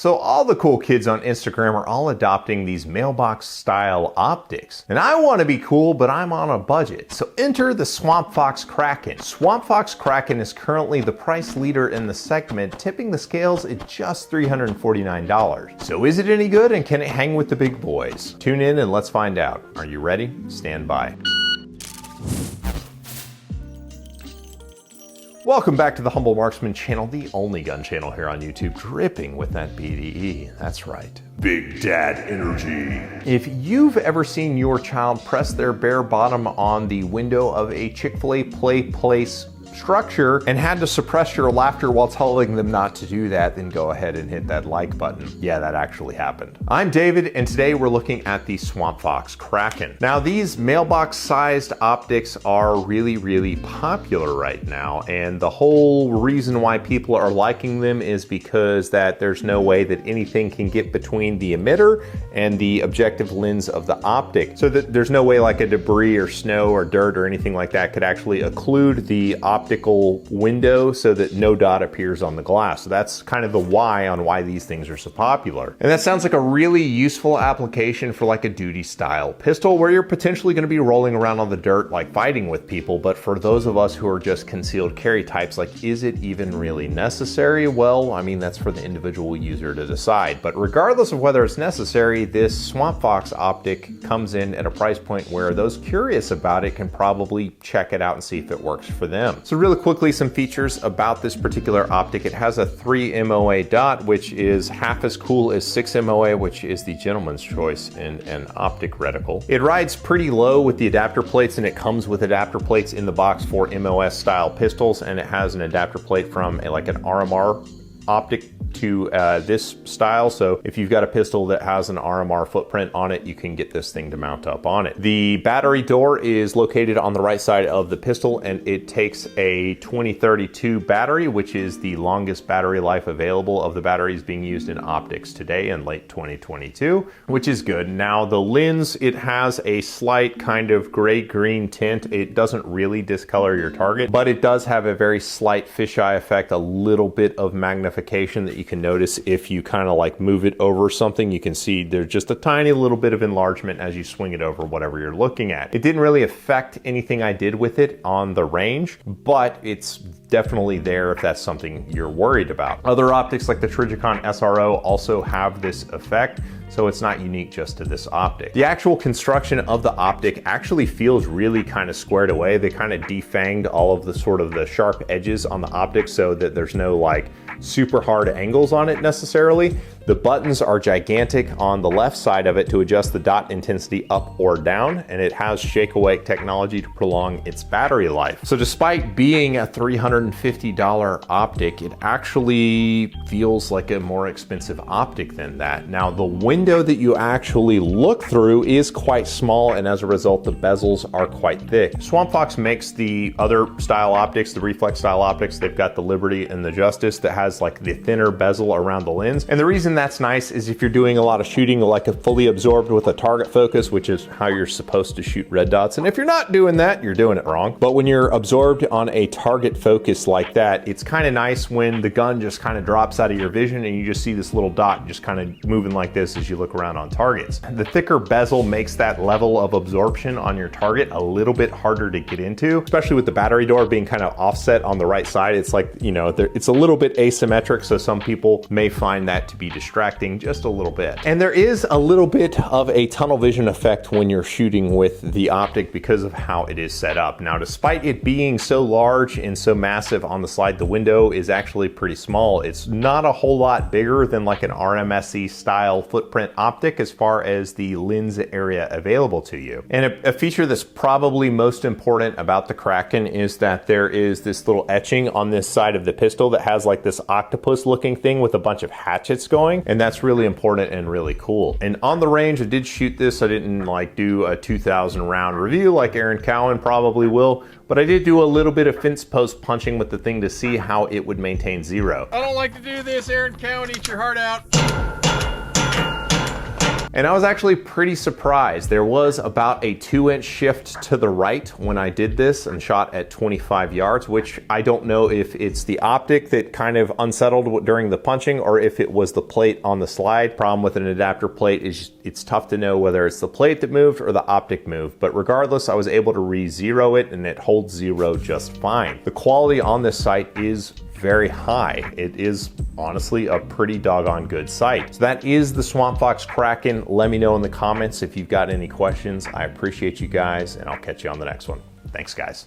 So all the cool kids on Instagram are all adopting these mailbox style optics. And I want to be cool, but I'm on a budget. So enter the Swampfox Kraken. Swampfox Kraken is currently the price leader in the segment, tipping the scales at just $349. So is it any good, and can it hang with the big boys? Tune in and let's find out. Are you ready? Stand by. Welcome back to the Humble Marksman channel, the only gun channel here on YouTube dripping with that BDE. That's right, Big Dad Energy. If you've ever seen your child press their bare bottom on the window of a Chick-fil-A play place structure and had to suppress your laughter while telling them not to do that, then go ahead and hit that like button. Yeah, that actually happened. I'm David, and today we're looking at the Swampfox Kraken. Now, these mailbox-sized optics are really popular right now, and the whole reason why people are liking them is because that there's no way that anything can get between the emitter and the objective lens of the optic, so that there's no way like a debris or snow or dirt or anything like that could actually occlude the optical window so that no dot appears on the glass. So that's kind of the why on why these things are so popular. And that sounds like a really useful application for like a duty style pistol where you're potentially going to be rolling around on the dirt like fighting with people. But for those of us who are just concealed carry types, like, is it even really necessary? Well, I mean, that's for the individual user to decide. But regardless of whether it's necessary, this Swampfox optic comes in at a price point where those curious about it can probably check it out and see if it works for them. So really quickly, some features about this particular optic. It has a 3 MOA dot, which is half as cool as 6 MOA, which is the gentleman's choice in an optic reticle. It rides pretty low with the adapter plates, and it comes with adapter plates in the box for MOS style pistols, and it has an adapter plate from like an RMR optic to this style. So if you've got a pistol that has an RMR footprint on it, you can get this thing to mount up on it. The battery door is located on the right side of the pistol, and it takes a 2032 battery, which is the longest battery life available of the batteries being used in optics today in late 2022, which is good. Now the lens, it has a slight kind of gray-green tint. It doesn't really discolor your target, but it does have a very slight fisheye effect, a little bit of magnification that you can notice if you kind of like move it over something. You can see there's just a tiny little bit of enlargement as you swing it over whatever you're looking at. It didn't really affect anything I did with it on the range, but it's definitely there if that's something you're worried about. Other optics like the Trijicon SRO also have this effect, so it's not unique just to this optic. The actual construction of the optic actually feels really kind of squared away. They kind of defanged all of the sort of the sharp edges on the optic so that there's no like super hard angles on it necessarily. The buttons are gigantic on the left side of it to adjust the dot intensity up or down, and it has shake awake technology to prolong its battery life. So despite being a $350 optic, it actually feels like a more expensive optic than that. Now the window that you actually look through is quite small, and as a result the bezels are quite thick. Swampfox makes the other style optics, the reflex style optics. They've got the Liberty and the Justice that has like the thinner bezel around the lens, and the reason that's nice is if you're doing a lot of shooting like a fully absorbed with a target focus, which is how you're supposed to shoot red dots, and if you're not doing that, you're doing it wrong. But when you're absorbed on a target focus like that, it's kind of nice when the gun just kind of drops out of your vision and you just see this little dot just kind of moving like this as you look around on targets. The thicker bezel makes that level of absorption on your target a little bit harder to get into, especially with the battery door being kind of offset on the right side. It's like, you know, it's a little bit asymmetric, so some people may find that to be distracting just a little bit. And there is a little bit of a tunnel vision effect when you're shooting with the optic because of how it is set up. Now, despite it being so large and so massive on the slide, the window is actually pretty small. It's not a whole lot bigger than like an RMSE style footprint optic as far as the lens area available to you. And a feature that's probably most important about the Kraken is that there is this little etching on this side of the pistol that has like this octopus looking thing with a bunch of hatchets going, and that's really important and really cool. And on the range, I did shoot this. I didn't like do a 2,000 round review like Aaron Cowan probably will, but I did do a little bit of fence post punching with the thing to see how it would maintain zero. I don't like to do this, Aaron Cowan, eat your heart out. And I was actually pretty surprised. There was about a 2-inch shift to the right when I did this and shot at 25 yards, which I don't know if it's the optic that kind of unsettled during the punching or if it was the plate on the slide. Problem with an adapter plate is it's tough to know whether it's the plate that moved or the optic moved, but regardless, I was able to re-zero it and it holds zero just fine. The quality on this sight is very high. It is honestly a pretty doggone good sight. So that is the Swampfox Kraken. Let me know in the comments if you've got any questions. I appreciate you guys, and I'll catch you on the next one. Thanks, guys.